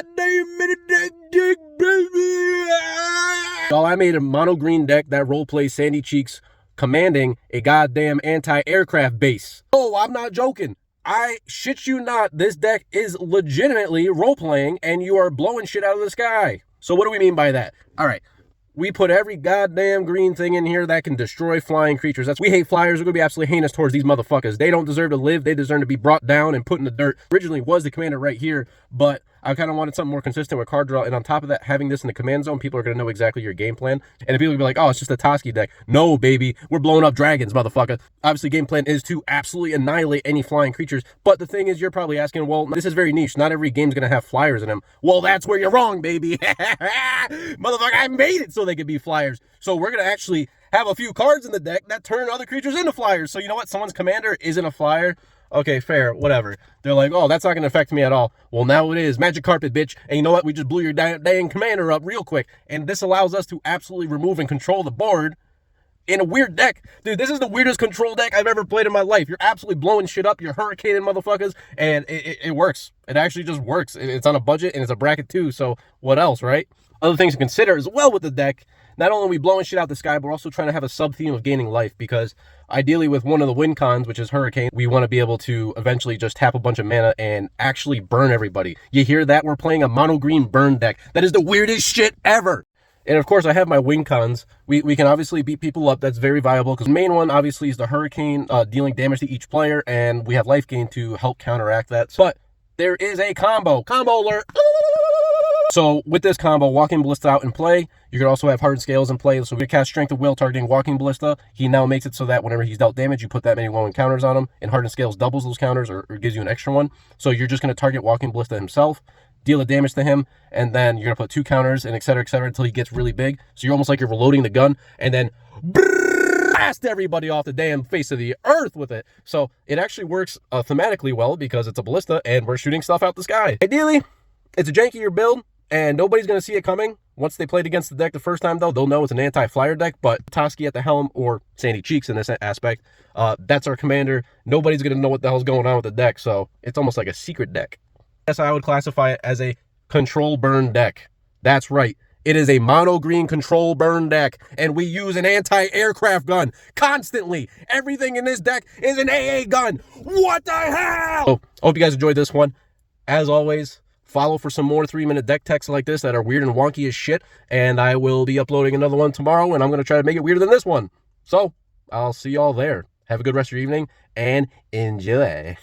goddamn minute deck, baby. So I made a mono green deck that roleplays Sandy Cheeks commanding a goddamn anti-aircraft base. Oh, I'm not joking. I shit you not, this deck is legitimately role-playing and you are blowing shit out of the sky. So what do we mean by that? All right. We put every goddamn green thing in here that can destroy flying creatures. We hate flyers. We're going to be absolutely heinous towards these motherfuckers. They don't deserve to live. They deserve to be brought down and put in the dirt. Originally was the commander right here, but I kind of wanted something more consistent with card draw. And on top of that, having this in the command zone, people are going to know exactly your game plan. And people will be like, oh, it's just a Toski deck. No, baby. We're blowing up dragons, motherfucker. Obviously, game plan is to absolutely annihilate any flying creatures. But the thing is, you're probably asking, well, this is very niche. Not every game's going to have flyers in them. Well, that's where you're wrong, baby. Motherfucker, I made it so they could be flyers. So we're going to actually have a few cards in the deck that turn other creatures into flyers. So you know what? Someone's commander isn't a flyer. Okay, fair, whatever. They're like, oh, that's not going to affect me at all. Well, now it is. Magic carpet, bitch. And you know what? We just blew your dang commander up real quick. And this allows us to absolutely remove and control the board in a weird deck. Dude, this is the weirdest control deck I've ever played in my life. You're absolutely blowing shit up. You're hurricaning motherfuckers. And it works. It actually just works. It's on a budget and it's a bracket too. So what else, right? Other things to consider as well with the deck. Not only are we blowing shit out the sky, but we're also trying to have a sub-theme of gaining life, because ideally with one of the win cons, which is Hurricane, we want to be able to eventually just tap a bunch of mana and actually burn everybody. You hear that? We're playing a mono green burn deck. That is the weirdest shit ever. And of course, I have my win cons. We can obviously beat people up. That's very viable, because the main one obviously is the Hurricane, dealing damage to each player, and we have life gain to help counteract that. But there is a combo alert. So with this combo, Walking Ballista out in play. You could also have Hardened Scales in play. So we cast Strength of Will targeting Walking Ballista. He now makes it so that whenever he's dealt damage, you put that many 1/1 counters on him. And Hardened Scales doubles those counters, or gives you an extra one. So you're just going to target Walking Ballista himself, deal the damage to him, and then you're going to put 2 counters and et cetera, until he gets really big. So you're almost like you're reloading the gun, and then blast everybody off the damn face of the earth with it. So it actually works thematically well, because it's a ballista and we're shooting stuff out the sky. Ideally, it's a jankier build, and nobody's going to see it coming. Once they played against the deck the first time, though, they'll know it's an anti-flyer deck. But Toski at the helm, or Sandy Cheeks in this aspect, that's our commander. Nobody's going to know what the hell's going on with the deck, so it's almost like a secret deck. Yes, I would classify it as a control burn deck. That's right. It is a mono green control burn deck, and we use an anti-aircraft gun constantly. Everything in this deck is an AA gun. What the hell? So, I hope you guys enjoyed this one. As always, follow for some more 3-minute deck texts like this that are weird and wonky as shit, and I will be uploading another one tomorrow, and I'm going to try to make it weirder than this one. So, I'll see y'all there. Have a good rest of your evening, and enjoy.